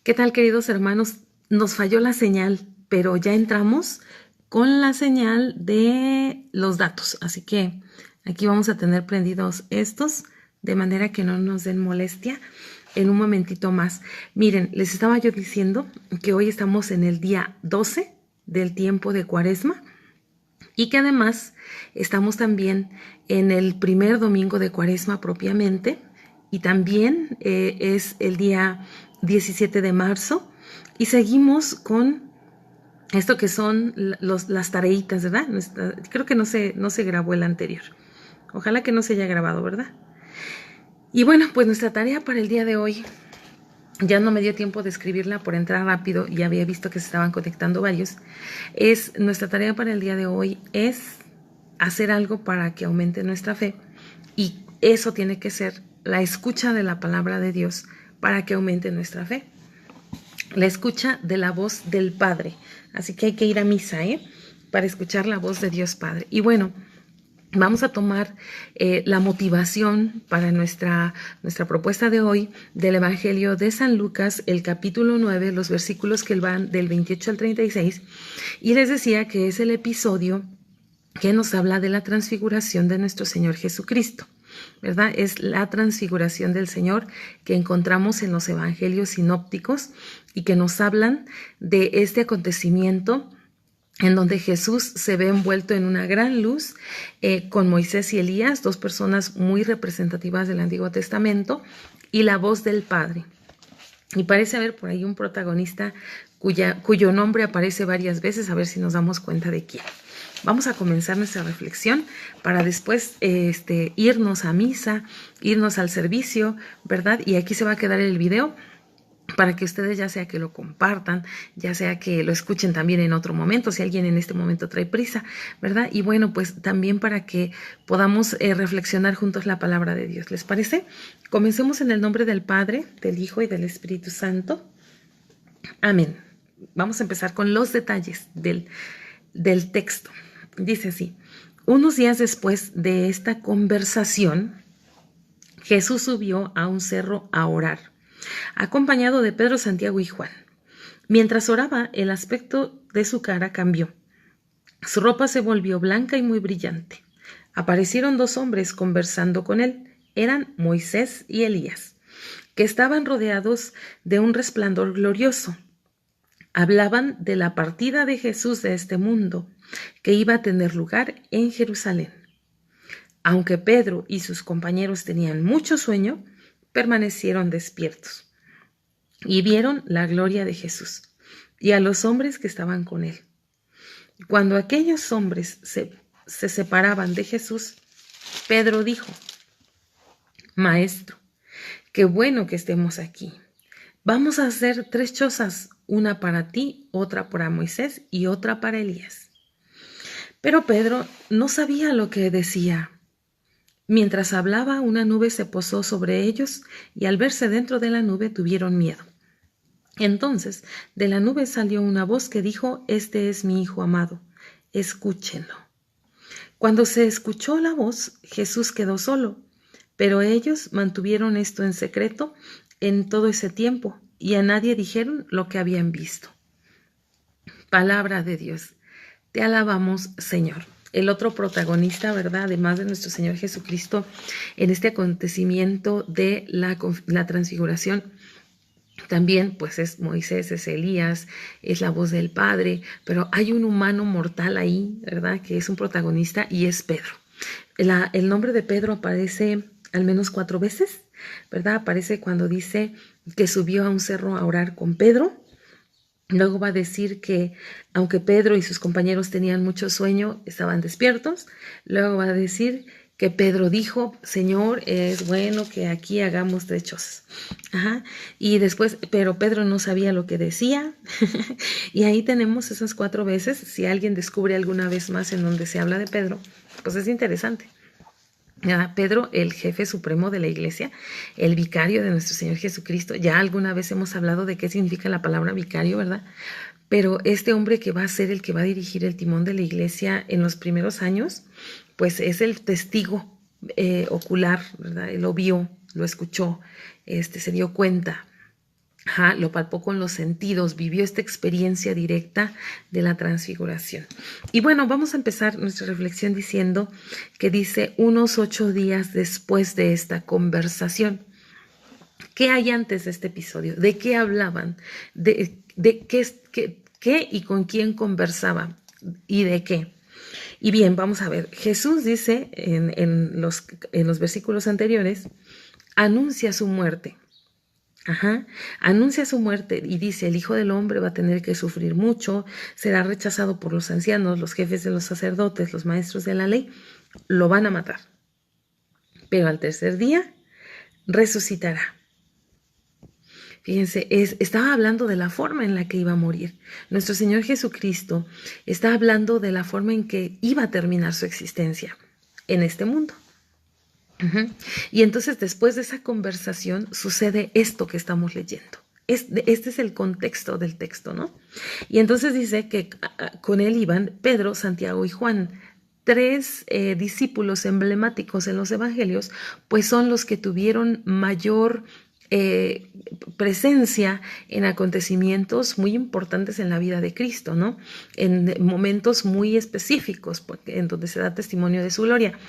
¿Qué tal, queridos hermanos? Nos falló la señal, pero ya entramos con la señal de los datos. Así que aquí vamos a tener prendidos estos de manera que no nos den molestia en un momentito más. Miren, les estaba yo diciendo que hoy estamos en el día 12 del tiempo de Cuaresma y que además estamos también en el primer domingo de Cuaresma propiamente, y también es el día 17 de marzo, y seguimos con esto que son las tareitas, ¿verdad? Creo que no se grabó el anterior. Ojalá que no se haya grabado, ¿verdad? Y bueno, pues nuestra tarea para el día de hoy, ya no me dio tiempo de escribirla por entrar rápido y había visto que se estaban conectando varios. Nuestra tarea para el día de hoy es hacer algo para que aumente nuestra fe, y eso tiene que ser la escucha de la palabra de Dios para que aumente nuestra fe. La escucha de la voz del Padre. Así que hay que ir a misa, para escuchar la voz de Dios Padre. Y bueno, vamos a tomar la motivación para nuestra propuesta de hoy del Evangelio de San Lucas, el capítulo 9, los versículos que van del 28 al 36. Y les decía que es el episodio que nos habla de la transfiguración de nuestro Señor Jesucristo, ¿verdad? Es la transfiguración del Señor que encontramos en los evangelios sinópticos y que nos hablan de este acontecimiento en donde Jesús se ve envuelto en una gran luz con Moisés y Elías, dos personas muy representativas del Antiguo Testamento, y la voz del Padre. Y parece haber por ahí un protagonista cuyo nombre aparece varias veces, a ver si nos damos cuenta de quién. Vamos a comenzar nuestra reflexión para después irnos a misa, irnos al servicio, ¿verdad? Y aquí se va a quedar el video para que ustedes ya sea que lo compartan, ya sea que lo escuchen también en otro momento, si alguien en este momento trae prisa, ¿verdad? Y bueno, pues también para que podamos reflexionar juntos la palabra de Dios. ¿Les parece? Comencemos en el nombre del Padre, del Hijo y del Espíritu Santo. Amén. Vamos a empezar con los detalles del texto. Dice así: unos días después de esta conversación, Jesús subió a un cerro a orar, acompañado de Pedro, Santiago y Juan. Mientras oraba, el aspecto de su cara cambió. Su ropa se volvió blanca y muy brillante. Aparecieron dos hombres conversando con él. Eran Moisés y Elías, que estaban rodeados de un resplandor glorioso. Hablaban de la partida de Jesús de este mundo, que iba a tener lugar en Jerusalén. Aunque Pedro y sus compañeros tenían mucho sueño, permanecieron despiertos y vieron la gloria de Jesús y a los hombres que estaban con él. Cuando aquellos hombres se separaban de Jesús, Pedro dijo: Maestro, qué bueno que estemos aquí. Vamos a hacer 3 chozas, una para ti, otra para Moisés y otra para Elías. Pero Pedro no sabía lo que decía. Mientras hablaba, una nube se posó sobre ellos y al verse dentro de la nube tuvieron miedo. Entonces de la nube salió una voz que dijo: Este es mi Hijo amado, escúchenlo. Cuando se escuchó la voz, Jesús quedó solo, pero ellos mantuvieron esto en secreto en todo ese tiempo y a nadie dijeron lo que habían visto. Palabra de Dios. Te alabamos, Señor. El otro protagonista, ¿verdad? Además de nuestro Señor Jesucristo, en este acontecimiento de la transfiguración, también pues es Moisés, es Elías, es la voz del Padre, pero hay un humano mortal ahí, ¿verdad? Que es un protagonista y es Pedro. El nombre de Pedro aparece al menos 4 veces, ¿verdad? Aparece cuando dice que subió a un cerro a orar con Pedro. Luego va a decir que aunque Pedro y sus compañeros tenían mucho sueño, estaban despiertos. Luego va a decir que Pedro dijo: Señor, es bueno que aquí hagamos 3 chozas. Y después, pero Pedro no sabía lo que decía. Y ahí tenemos esas 4 veces. Si alguien descubre alguna vez más en donde se habla de Pedro, pues es interesante. Pedro, el jefe supremo de la iglesia, el vicario de nuestro Señor Jesucristo. Ya alguna vez hemos hablado de qué significa la palabra vicario, ¿verdad? Pero este hombre que va a ser el que va a dirigir el timón de la iglesia en los primeros años, pues es el testigo ocular, ¿verdad? Él lo vio, lo escuchó, se dio cuenta. Ajá, lo palpó con los sentidos, vivió esta experiencia directa de la transfiguración. Y bueno, vamos a empezar nuestra reflexión diciendo que dice unos 8 días después de esta conversación. ¿Qué hay antes de este episodio? ¿De qué hablaban? ¿De qué y con quién conversaba? ¿Y de qué? Y bien, vamos a ver. Jesús dice en los versículos anteriores, anuncia su muerte. Ajá, anuncia su muerte y dice, el Hijo del Hombre va a tener que sufrir mucho, será rechazado por los ancianos, los jefes de los sacerdotes, los maestros de la ley, lo van a matar. Pero al tercer día resucitará. Fíjense, estaba hablando de la forma en la que iba a morir. Nuestro Señor Jesucristo está hablando de la forma en que iba a terminar su existencia en este mundo. Y entonces después de esa conversación sucede esto que estamos leyendo. Este es el contexto del texto, ¿no? Y entonces dice que con él iban Pedro, Santiago y Juan, 3 discípulos emblemáticos en los evangelios, pues son los que tuvieron mayor presencia en acontecimientos muy importantes en la vida de Cristo, ¿no? En momentos muy específicos, en donde se da testimonio de su gloria.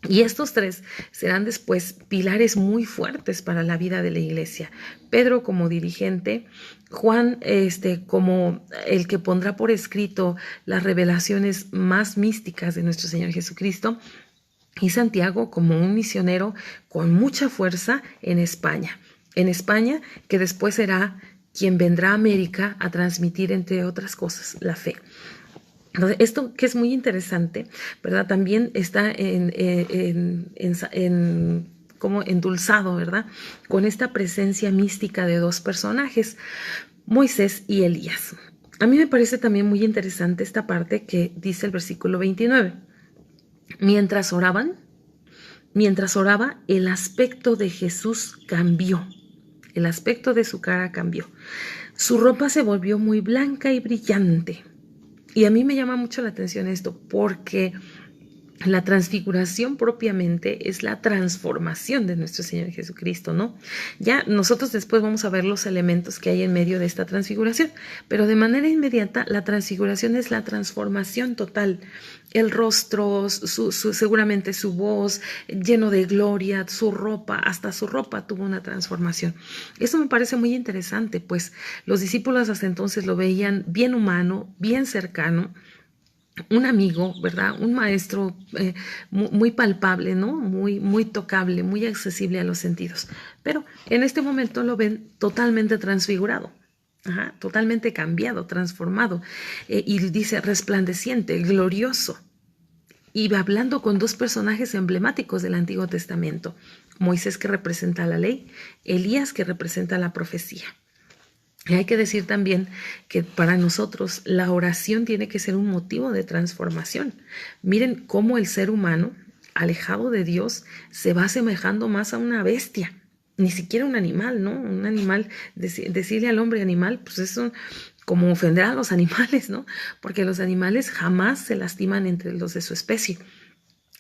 Y estos 3 serán después pilares muy fuertes para la vida de la iglesia. Pedro como dirigente, Juan como el que pondrá por escrito las revelaciones más místicas de nuestro Señor Jesucristo, y Santiago como un misionero con mucha fuerza en España. En España, que después será quien vendrá a América a transmitir, entre otras cosas, la fe. Entonces, esto que es muy interesante, ¿verdad? También está como endulzado, ¿verdad? Con esta presencia mística de 2 personajes, Moisés y Elías. A mí me parece también muy interesante esta parte que dice el versículo 29. Mientras oraba, el aspecto de Jesús cambió. El aspecto de su cara cambió. Su ropa se volvió muy blanca y brillante. Y a mí me llama mucho la atención esto, porque la transfiguración propiamente es la transformación de nuestro Señor Jesucristo, ¿no? Ya nosotros después vamos a ver los elementos que hay en medio de esta transfiguración, pero de manera inmediata la transfiguración es la transformación total. El rostro, seguramente su voz, lleno de gloria, su ropa, hasta su ropa tuvo una transformación. Eso me parece muy interesante, pues los discípulos hasta entonces lo veían bien humano, bien cercano, un amigo, ¿verdad? Un maestro muy palpable, ¿no? Muy tocable, muy accesible a los sentidos. Pero en este momento lo ven totalmente transfigurado, totalmente cambiado, transformado. Y dice resplandeciente, glorioso. Y va hablando con 2 personajes emblemáticos del Antiguo Testamento. Moisés, que representa la ley, Elías, que representa la profecía. Y hay que decir también que para nosotros la oración tiene que ser un motivo de transformación. Miren cómo el ser humano, alejado de Dios, se va asemejando más a una bestia, ni siquiera un animal, ¿no? Un animal, decirle al hombre animal, pues eso como ofender a los animales, ¿no? Porque los animales jamás se lastiman entre los de su especie,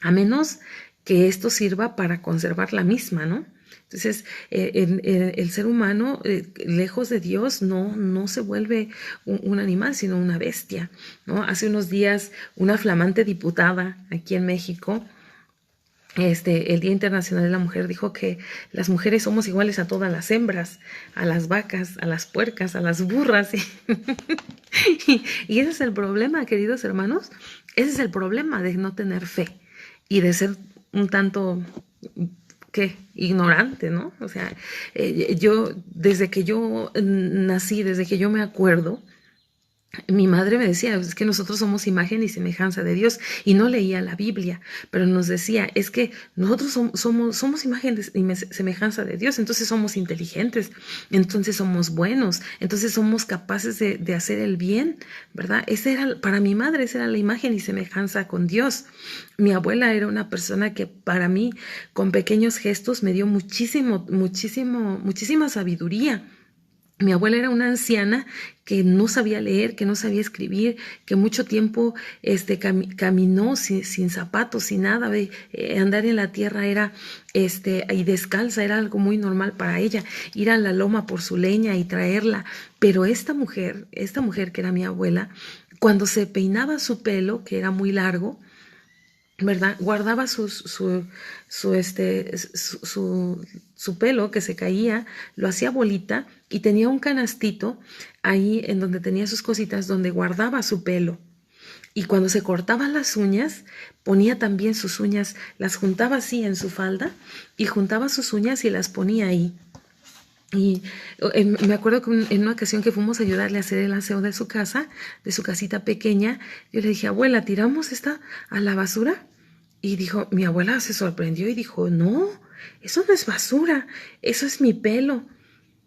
a menos que esto sirva para conservar la misma, ¿no? Entonces, el ser humano, lejos de Dios, no se vuelve un animal, sino una bestia, ¿no? Hace unos días, una flamante diputada aquí en México, el Día Internacional de la Mujer, dijo que las mujeres somos iguales a todas las hembras, a las vacas, a las puercas, a las burras. Y ese es el problema, queridos hermanos. Ese es el problema de no tener fe y de ser un tanto ignorante, ¿no? O sea, yo, desde que yo nací, desde que yo me acuerdo, mi madre me decía, es que nosotros somos imagen y semejanza de Dios, y no leía la Biblia, pero nos decía, es que nosotros somos imagen y semejanza de Dios, entonces somos inteligentes, entonces somos buenos, entonces somos capaces de hacer el bien, ¿verdad? Para mi madre, esa era la imagen y semejanza con Dios. Mi abuela era una persona que para mí, con pequeños gestos, me dio muchísima sabiduría. Mi abuela era una anciana que no sabía leer, que no sabía escribir, que mucho tiempo caminó sin zapatos, sin nada. Andar en la tierra era, y descalza era algo muy normal para ella. Ir a la loma por su leña y traerla. Pero esta mujer que era mi abuela, cuando se peinaba su pelo, que era muy largo, ¿verdad? Guardaba su pelo que se caía, lo hacía bolita y tenía un canastito ahí en donde tenía sus cositas, donde guardaba su pelo. Y cuando se cortaba las uñas, ponía también sus uñas, las juntaba así en su falda y juntaba sus uñas y las ponía ahí. Y me acuerdo que en una ocasión que fuimos a ayudarle a hacer el aseo de su casa, de su casita pequeña, yo le dije, abuela, ¿tiramos esta a la basura? Y dijo, mi abuela se sorprendió y dijo, no, eso no es basura, eso es mi pelo.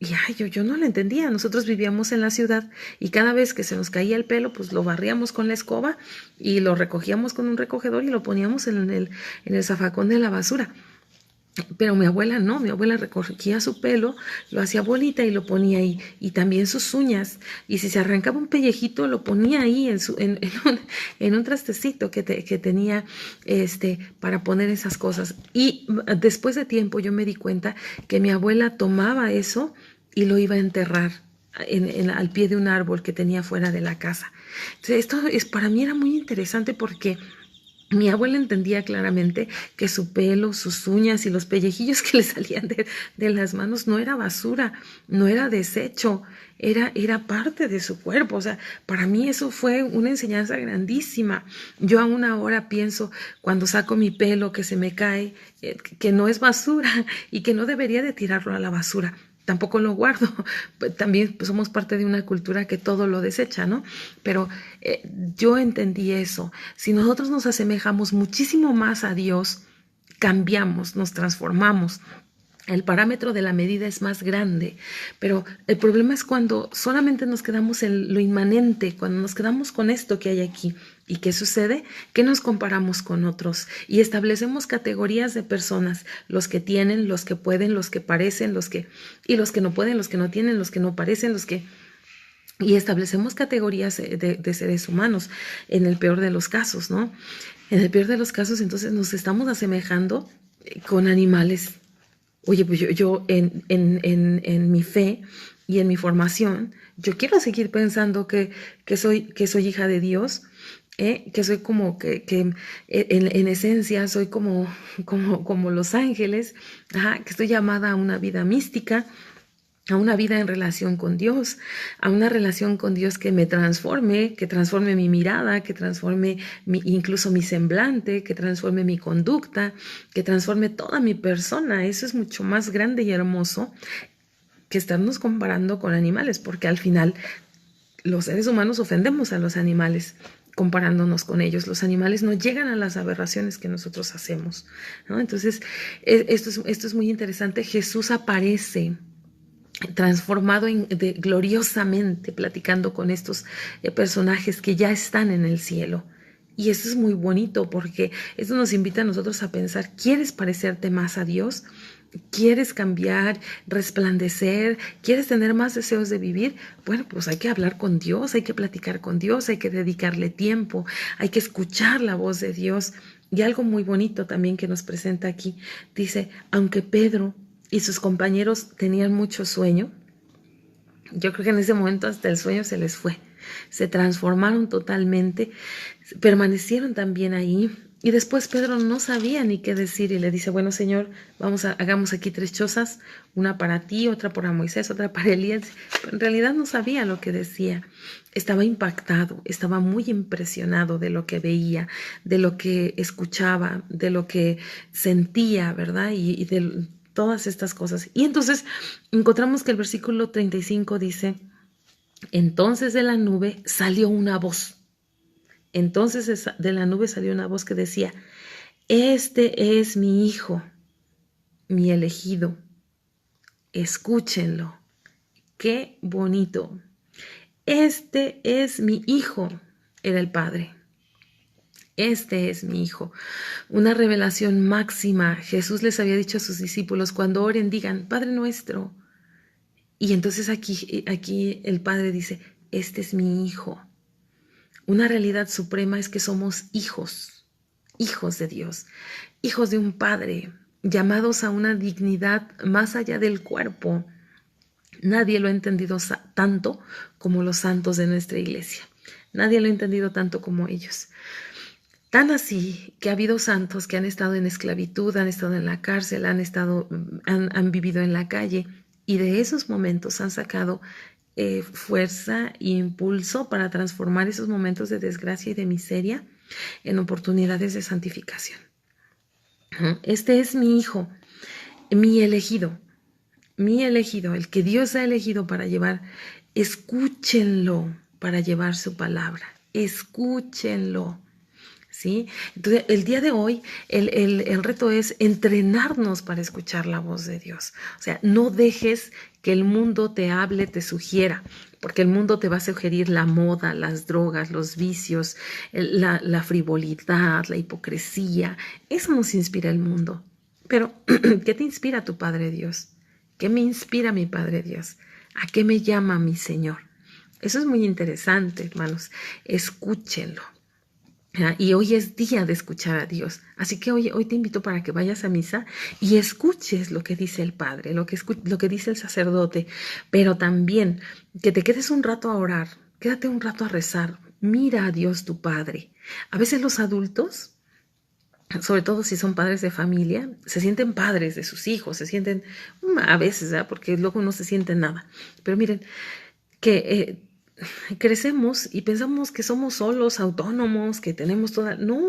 Y ay, yo no lo entendía. Nosotros vivíamos en la ciudad y cada vez que se nos caía el pelo, pues lo barríamos con la escoba y lo recogíamos con un recogedor y lo poníamos en el zafacón de la basura. Pero mi abuela no, mi abuela recogía su pelo, lo hacía bolita y lo ponía ahí, y también sus uñas, y si se arrancaba un pellejito lo ponía ahí en un trastecito que tenía para poner esas cosas. Y después de tiempo yo me di cuenta que mi abuela tomaba eso y lo iba a enterrar al pie de un árbol que tenía fuera de la casa. Entonces, para mí era muy interesante porque mi abuela entendía claramente que su pelo, sus uñas y los pellejillos que le salían de las manos no era basura, no era desecho, era parte de su cuerpo. O sea, para mí eso fue una enseñanza grandísima. Yo aún ahora pienso, cuando saco mi pelo que se me cae, que no es basura y que no debería de tirarlo a la basura. Tampoco lo guardo, también pues, somos parte de una cultura que todo lo desecha, ¿no? Pero yo entendí eso. Si nosotros nos asemejamos muchísimo más a Dios, cambiamos, nos transformamos. El parámetro de la medida es más grande, pero el problema es cuando solamente nos quedamos en lo inmanente, cuando nos quedamos con esto que hay aquí. ¿Y qué sucede? Que nos comparamos con otros y establecemos categorías de personas, los que tienen, los que pueden, los que parecen, y los que no pueden, los que no tienen, los que no parecen, y establecemos categorías de seres humanos, en el peor de los casos, ¿no? En el peor de los casos, entonces nos estamos asemejando con animales. Oye, pues yo en mi fe y en mi formación, yo quiero seguir pensando que soy hija de Dios, que soy como que en esencia soy como los ángeles, que estoy llamada a una vida mística, a una vida en relación con Dios, a una relación con Dios que me transforme, que transforme mi mirada, que transforme incluso mi semblante, que transforme mi conducta, que transforme toda mi persona. Eso es mucho más grande y hermoso que estarnos comparando con animales, porque al final los seres humanos ofendemos a los animales comparándonos con ellos. Los animales no llegan a las aberraciones que nosotros hacemos, ¿no? Entonces, esto es muy interesante. Jesús aparece transformado gloriosamente, platicando con estos personajes que ya están en el cielo. Y esto es muy bonito porque esto nos invita a nosotros a pensar, ¿quieres parecerte más a Dios? ¿Quieres cambiar, resplandecer? ¿Quieres tener más deseos de vivir? Bueno, pues hay que hablar con Dios, hay que platicar con Dios, hay que dedicarle tiempo, hay que escuchar la voz de Dios. Y algo muy bonito también que nos presenta aquí, dice, aunque Pedro y sus compañeros tenían mucho sueño, yo creo que en ese momento hasta el sueño se les fue. Se transformaron totalmente, permanecieron también ahí. Y después Pedro no sabía ni qué decir y le dice, bueno, Señor, hagamos aquí 3 chozas, una para ti, otra para Moisés, otra para Elías. Pero en realidad no sabía lo que decía. Estaba impactado, estaba muy impresionado de lo que veía, de lo que escuchaba, de lo que sentía, ¿verdad? Y de todas estas cosas. Y entonces encontramos que el versículo 35 dice, entonces de la nube salió una voz. Entonces de la nube salió una voz que decía, este es mi hijo, mi elegido, escúchenlo. Qué bonito. Este es mi hijo, era el Padre. Este es mi hijo. Una revelación máxima. Jesús les había dicho a sus discípulos, cuando oren, digan, Padre nuestro. Y entonces aquí el Padre dice, este es mi hijo. Una realidad suprema es que somos hijos, hijos de Dios, hijos de un Padre, llamados a una dignidad más allá del cuerpo. Nadie lo ha entendido tanto como los santos de nuestra iglesia. Nadie lo ha entendido tanto como ellos. Tan así que ha habido santos que han estado en esclavitud, han estado en la cárcel, han vivido en la calle, y de esos momentos han sacado fuerza e impulso para transformar esos momentos de desgracia y de miseria en oportunidades de santificación. Este es mi hijo, mi elegido, el que Dios ha elegido para llevar. Escúchenlo para llevar su palabra. Escúchenlo. ¿Sí? Entonces, el día de hoy, el reto es entrenarnos para escuchar la voz de Dios. O sea, no dejes que el mundo te hable, te sugiera, porque el mundo te va a sugerir la moda, las drogas, los vicios, la frivolidad, la hipocresía. Eso nos inspira el mundo. Pero, ¿qué te inspira tu Padre Dios? ¿Qué me inspira mi Padre Dios? ¿A qué me llama mi Señor? Eso es muy interesante, hermanos. Escúchenlo. Y hoy es día de escuchar a Dios. Así que hoy te invito para que vayas a misa y escuches lo que dice el Padre, lo que dice el sacerdote, pero también que te quedes un rato a orar, quédate un rato a rezar. Mira a Dios tu Padre. A veces los adultos, sobre todo si son padres de familia, se sienten padres de sus hijos, se sienten, a veces, ¿verdad? Porque luego no se siente nada. Pero miren, que crecemos y pensamos que somos solos, autónomos, que tenemos toda... No,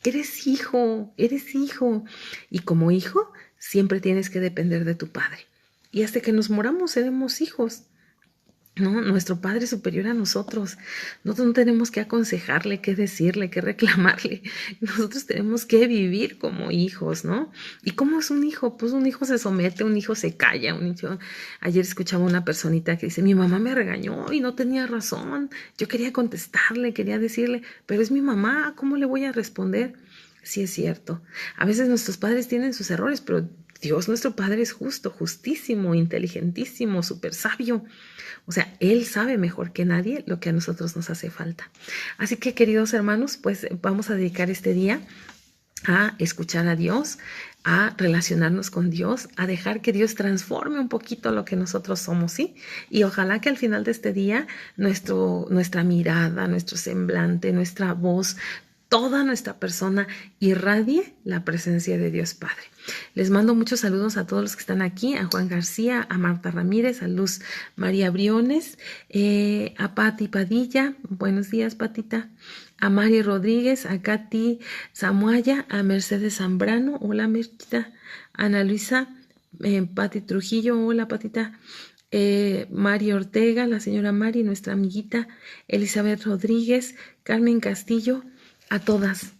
eres hijo, eres hijo. Y como hijo, siempre tienes que depender de tu padre. Y hasta que nos moramos, seremos hijos. No, nuestro Padre superior a nosotros. Nosotros no tenemos que aconsejarle, que decirle, que reclamarle. Nosotros tenemos que vivir como hijos, ¿no? ¿Y cómo es un hijo? Pues un hijo se somete, un hijo se calla. Ayer escuchaba una personita que dice, mi mamá me regañó y no tenía razón. Yo quería contestarle, quería decirle, pero es mi mamá, ¿cómo le voy a responder? Sí, es cierto. A veces nuestros padres tienen sus errores, pero Dios nuestro Padre es justo, justísimo, inteligentísimo, súper sabio. O sea, Él sabe mejor que nadie lo que a nosotros nos hace falta. Así que, queridos hermanos, pues vamos a dedicar este día a escuchar a Dios, a relacionarnos con Dios, a dejar que Dios transforme un poquito lo que nosotros somos, ¿sí? Y ojalá que al final de este día nuestra mirada, nuestro semblante, nuestra voz, toda nuestra persona irradie la presencia de Dios Padre. Les mando muchos saludos a todos los que están aquí, a Juan García, a Marta Ramírez, a Luz María Briones, a Pati Padilla, buenos días Patita, a Mari Rodríguez, a Katy Zamuaya, a Mercedes Zambrano, hola Merchita, a Ana Luisa, Pati Trujillo, hola Patita, Mari Ortega, la señora Mari, nuestra amiguita, Elizabeth Rodríguez, Carmen Castillo, a todas.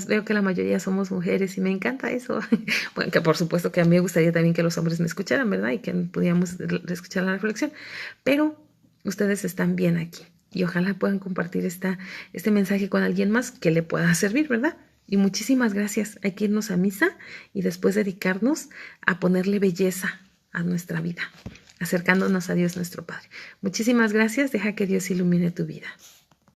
Veo que la mayoría somos mujeres y me encanta eso. Bueno, que por supuesto que a mí me gustaría también que los hombres me escucharan, ¿verdad? Y que pudiéramos escuchar la reflexión. Pero ustedes están bien aquí y ojalá puedan compartir este mensaje con alguien más que le pueda servir, ¿verdad? Y muchísimas gracias. Hay que irnos a misa y después dedicarnos a ponerle belleza a nuestra vida, acercándonos a Dios nuestro Padre. Muchísimas gracias. Deja que Dios ilumine tu vida.